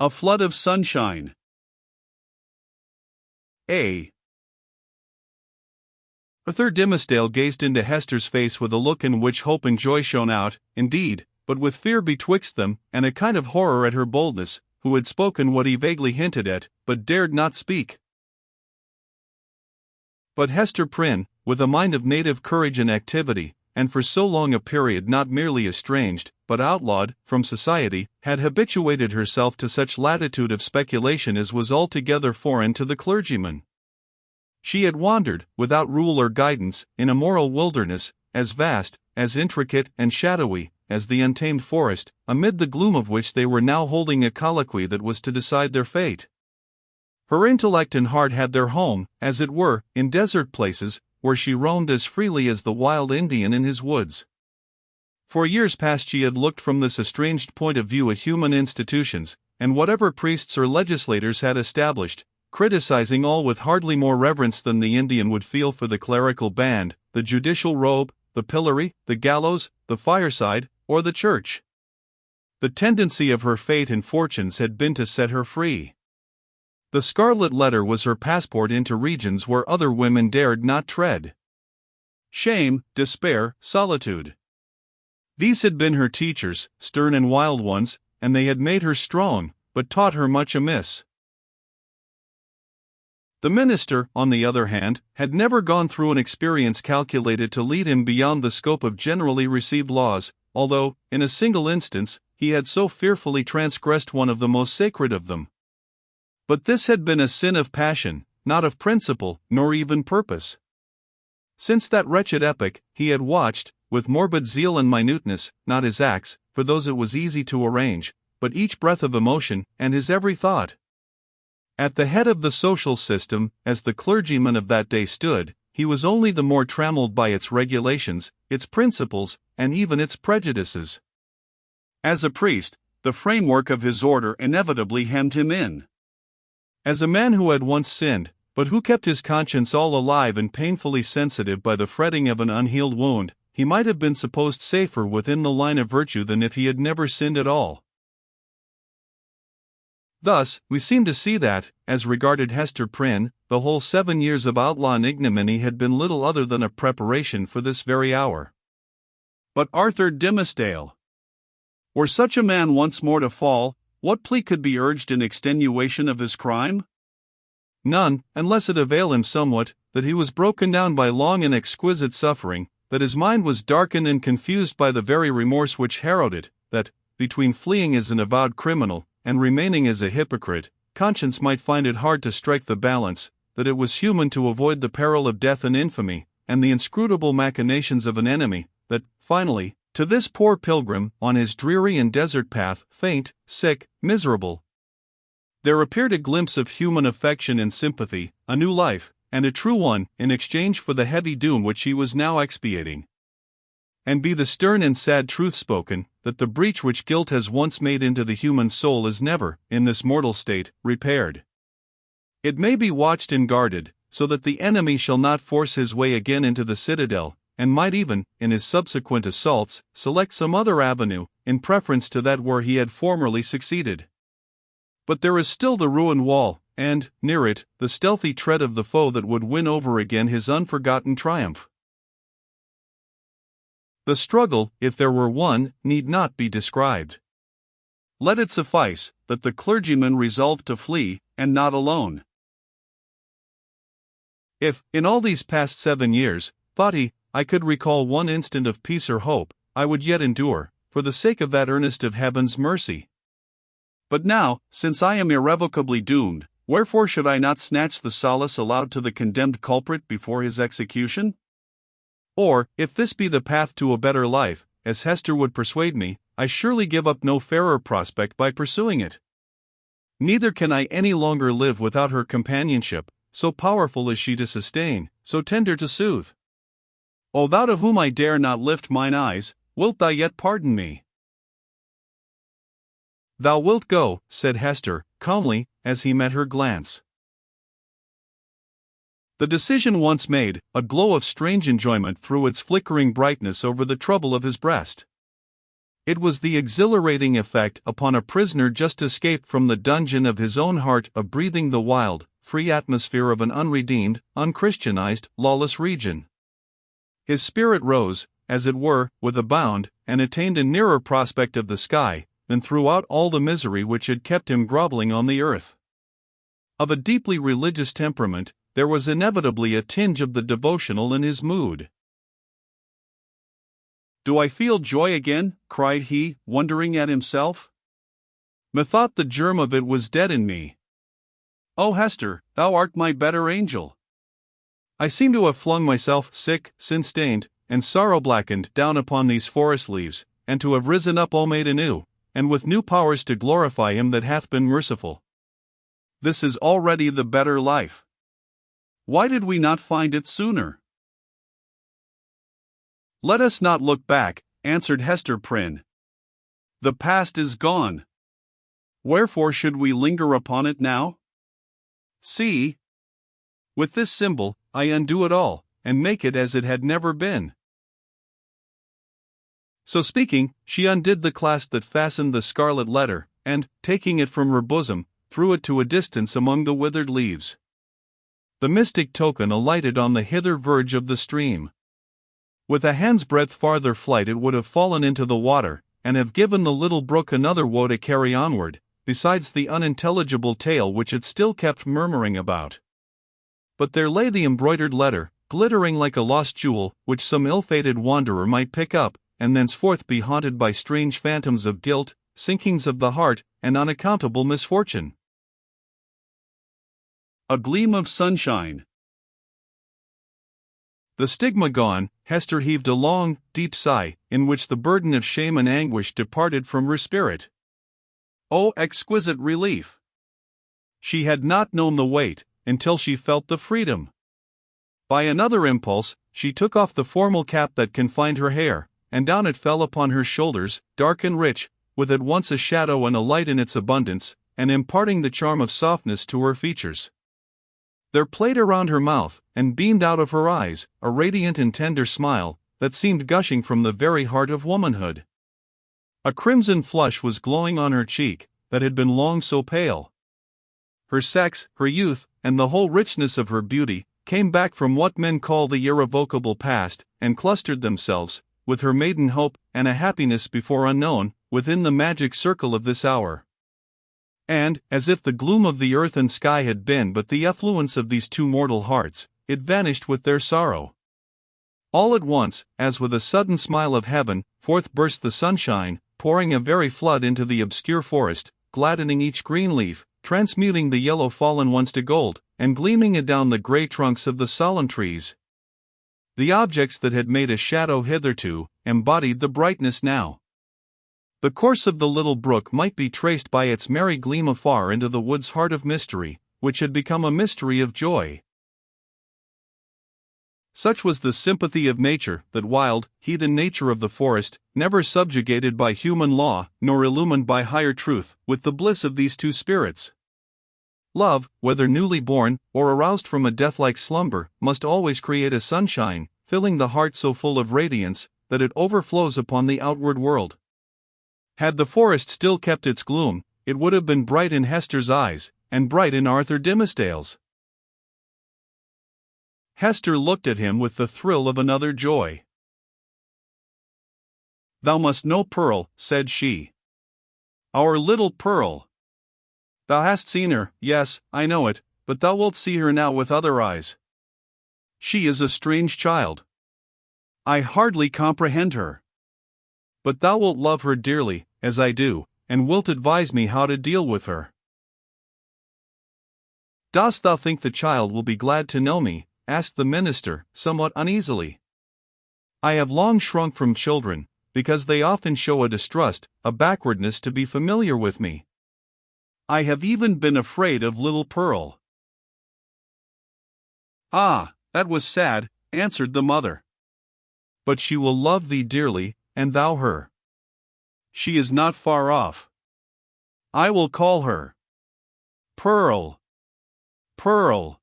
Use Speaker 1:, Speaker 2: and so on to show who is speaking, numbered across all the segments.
Speaker 1: A flood of sunshine. A. Arthur Dimmesdale gazed into Hester's face with a look in which hope and joy shone out, indeed, but with fear betwixt them, and a kind of horror at her boldness, who had spoken what he vaguely hinted at, but dared not speak. But Hester Prynne, with a mind of native courage and activity, and for so long a period not merely estranged, but outlawed, from society, had habituated herself to such latitude of speculation as was altogether foreign to the clergyman. She had wandered, without rule or guidance, in a moral wilderness, as vast, as intricate and shadowy, as the untamed forest, amid the gloom of which they were now holding a colloquy that was to decide their fate. Her intellect and heart had their home, as it were, in desert places, where she roamed as freely as the wild Indian in his woods. For years past she had looked from this estranged point of view at human institutions, and whatever priests or legislators had established, criticizing all with hardly more reverence than the Indian would feel for the clerical band, the judicial robe, the pillory, the gallows, the fireside, or the church. The tendency of her fate and fortunes had been to set her free. The Scarlet Letter was her passport into regions where other women dared not tread. Shame, despair, solitude. These had been her teachers, stern and wild ones, and they had made her strong, but taught her much amiss. The minister, on the other hand, had never gone through an experience calculated to lead him beyond the scope of generally received laws, although, in a single instance, he had so fearfully transgressed one of the most sacred of them. But this had been a sin of passion, not of principle, nor even purpose. Since that wretched epoch, he had watched, with morbid zeal and minuteness, not his acts, for those it was easy to arrange, but each breath of emotion, and his every thought. At the head of the social system, as the clergyman of that day stood, he was only the more trammelled by its regulations, its principles, and even its prejudices. As a priest, the framework of his order inevitably hemmed him in. As a man who had once sinned, but who kept his conscience all alive and painfully sensitive by the fretting of an unhealed wound, he might have been supposed safer within the line of virtue than if he had never sinned at all. Thus, we seem to see that, as regarded Hester Prynne, the whole 7 years of outlaw and ignominy had been little other than a preparation for this very hour. But Arthur Dimmesdale! Were such a man once more to fall, what plea could be urged in extenuation of his crime? None, unless it avail him somewhat, that he was broken down by long and exquisite suffering, that his mind was darkened and confused by the very remorse which harrowed it, that, between fleeing as an avowed criminal, and remaining as a hypocrite, conscience might find it hard to strike the balance, that it was human to avoid the peril of death and infamy, and the inscrutable machinations of an enemy, that, finally, to this poor pilgrim, on his dreary and desert path, faint, sick, miserable, there appeared a glimpse of human affection and sympathy, a new life, and a true one, in exchange for the heavy doom which he was now expiating. And be the stern and sad truth spoken, that the breach which guilt has once made into the human soul is never, in this mortal state, repaired. It may be watched and guarded, so that the enemy shall not force his way again into the citadel, and might even, in his subsequent assaults, select some other avenue, in preference to that where he had formerly succeeded. But there is still the ruined wall, and, near it, the stealthy tread of the foe that would win over again his unforgotten triumph. The struggle, if there were one, need not be described. Let it suffice, that the clergyman resolved to flee, and not alone. If, in all these past 7 years, thought he, I could recall one instant of peace or hope, I would yet endure, for the sake of that earnest of heaven's mercy. But now, since I am irrevocably doomed, wherefore should I not snatch the solace allowed to the condemned culprit before his execution? Or, if this be the path to a better life, as Hester would persuade me, I surely give up no fairer prospect by pursuing it. Neither can I any longer live without her companionship, so powerful is she to sustain, so tender to soothe. O thou to whom I dare not lift mine eyes, wilt thou yet pardon me? Thou wilt go, said Hester, calmly, as he met her glance. The decision once made, a glow of strange enjoyment threw its flickering brightness over the trouble of his breast. It was the exhilarating effect upon a prisoner just escaped from the dungeon of his own heart of breathing the wild, free atmosphere of an unredeemed, unchristianized, lawless region. His spirit rose, as it were, with a bound, and attained a nearer prospect of the sky, than throughout all the misery which had kept him groveling on the earth. Of a deeply religious temperament, there was inevitably a tinge of the devotional in his mood. "Do I feel joy again?" cried he, wondering at himself. "Methought the germ of it was dead in me. O Hester, thou art my better angel! I seem to have flung myself, sick, sin-stained, and sorrow-blackened, down upon these forest leaves, and to have risen up all made anew, and with new powers to glorify him that hath been merciful. This is already the better life. Why did we not find it sooner?" "Let us not look back," answered Hester Prynne. "The past is gone. Wherefore should we linger upon it now? See! With this symbol, I undo it all, and make it as it had never been." So speaking, she undid the clasp that fastened the scarlet letter, and, taking it from her bosom, threw it to a distance among the withered leaves. The mystic token alighted on the hither verge of the stream. With a hand's breadth farther flight it would have fallen into the water, and have given the little brook another woe to carry onward, besides the unintelligible tale which it still kept murmuring about. But there lay the embroidered letter, glittering like a lost jewel, which some ill-fated wanderer might pick up, and thenceforth be haunted by strange phantoms of guilt, sinkings of the heart, and unaccountable misfortune. A gleam of sunshine. The stigma gone, Hester heaved a long, deep sigh, in which the burden of shame and anguish departed from her spirit. Oh, exquisite relief! She had not known the weight, until she felt the freedom. By another impulse, she took off the formal cap that confined her hair, and down it fell upon her shoulders, dark and rich, with at once a shadow and a light in its abundance, and imparting the charm of softness to her features. There played around her mouth, and beamed out of her eyes, a radiant and tender smile, that seemed gushing from the very heart of womanhood. A crimson flush was glowing on her cheek, that had been long so pale. Her sex, her youth, and the whole richness of her beauty, came back from what men call the irrevocable past, and clustered themselves, with her maiden hope, and a happiness before unknown, within the magic circle of this hour. And, as if the gloom of the earth and sky had been but the effluence of these two mortal hearts, it vanished with their sorrow. All at once, as with a sudden smile of heaven, forth burst the sunshine, pouring a very flood into the obscure forest, gladdening each green leaf, transmuting the yellow fallen ones to gold, and gleaming adown the grey trunks of the solemn trees. The objects that had made a shadow hitherto, embodied the brightness now. The course of the little brook might be traced by its merry gleam afar into the wood's heart of mystery, which had become a mystery of joy. Such was the sympathy of nature, that wild, heathen nature of the forest, never subjugated by human law, nor illumined by higher truth, with the bliss of these two spirits. Love, whether newly born, or aroused from a death-like slumber, must always create a sunshine, filling the heart so full of radiance, that it overflows upon the outward world. Had the forest still kept its gloom, it would have been bright in Hester's eyes, and bright in Arthur Dimmesdale's. Hester looked at him with the thrill of another joy. "Thou must know Pearl," said she. "Our little Pearl. Thou hast seen her, yes, I know it, but thou wilt see her now with other eyes. She is a strange child. I hardly comprehend her. But thou wilt love her dearly, as I do, and wilt advise me how to deal with her." "Dost thou think the child will be glad to know me?" asked the minister, somewhat uneasily. "I have long shrunk from children, because they often show a distrust, a backwardness to be familiar with me. I have even been afraid of little Pearl." "Ah, that was sad," answered the mother. "But she will love thee dearly, and thou her. She is not far off. I will call her. Pearl! Pearl!"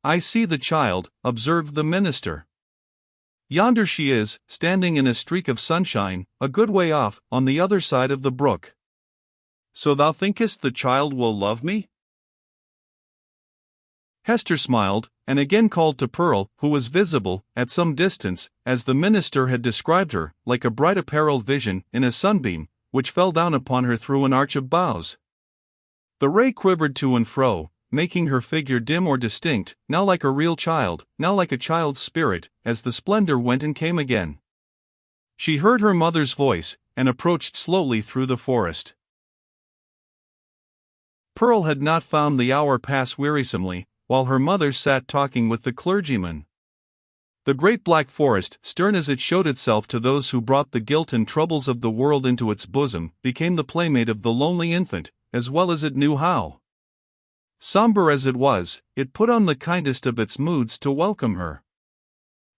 Speaker 1: "I see the child," observed the minister. Yonder she is, standing in a streak of sunshine, a good way off, on the other side of the brook. So thou thinkest the child will love me?" Hester smiled, and again called to Pearl, who was visible, at some distance, as the minister had described her, like a bright apparelled vision, in a sunbeam, which fell down upon her through an arch of boughs. The ray quivered to and fro, making her figure dim or distinct, now like a real child, now like a child's spirit, as the splendor went and came again. She heard her mother's voice, and approached slowly through the forest. Pearl had not found the hour pass wearisomely, while her mother sat talking with the clergyman. The great black forest, stern as it showed itself to those who brought the guilt and troubles of the world into its bosom, became the playmate of the lonely infant, as well as it knew how. Somber as it was, it put on the kindest of its moods to welcome her.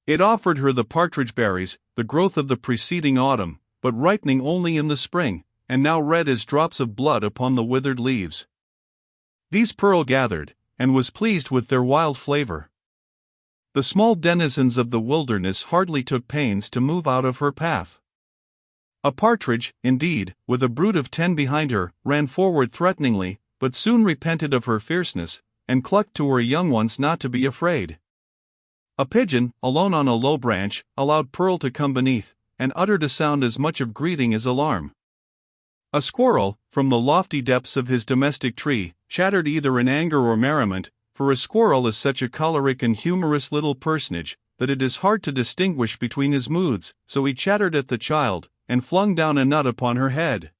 Speaker 1: It offered her the partridge berries, the growth of the preceding autumn, but ripening only in the spring, and now red as drops of blood upon the withered leaves. These Pearl gathered, and was pleased with their wild flavor. The small denizens of the wilderness hardly took pains to move out of her path. A partridge, indeed, with a brood of 10 behind her, ran forward threateningly, but soon repented of her fierceness, and clucked to her young ones not to be afraid. A pigeon, alone on a low branch, allowed Pearl to come beneath, and uttered a sound as much of greeting as alarm. A squirrel, from the lofty depths of his domestic tree, chattered either in anger or merriment, for a squirrel is such a choleric and humorous little personage, that it is hard to distinguish between his moods, so he chattered at the child, and flung down a nut upon her head.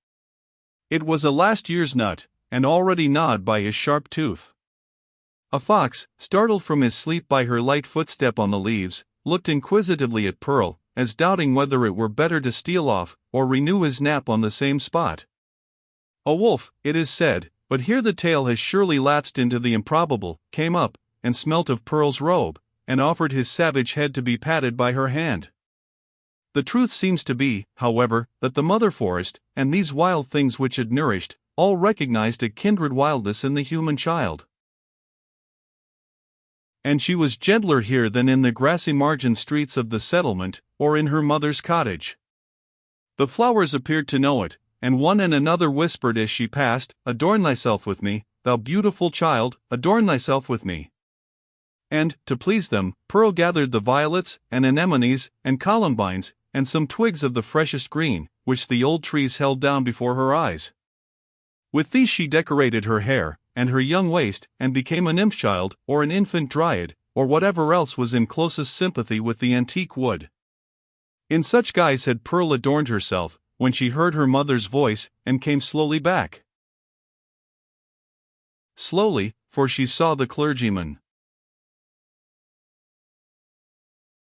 Speaker 1: It was a last year's nut, and already gnawed by his sharp tooth. A fox, startled from his sleep by her light footstep on the leaves, looked inquisitively at Pearl, as doubting whether it were better to steal off, or renew his nap on the same spot. A wolf, it is said, but here the tale has surely lapsed into the improbable, came up, and smelt of Pearl's robe, and offered his savage head to be patted by her hand. The truth seems to be, however, that the mother forest, and these wild things which it nourished, all recognized a kindred wildness in the human child. And she was gentler here than in the grassy margin streets of the settlement, or in her mother's cottage. The flowers appeared to know it, and one and another whispered as she passed, "Adorn thyself with me, thou beautiful child, adorn thyself with me." And, to please them, Pearl gathered the violets, and anemones, and columbines, and some twigs of the freshest green, which the old trees held down before her eyes. With these she decorated her hair, and her young waist, and became a nymph child, or an infant dryad, or whatever else was in closest sympathy with the antique wood. In such guise had Pearl adorned herself, when she heard her mother's voice, and came slowly back. Slowly, for she saw the clergyman.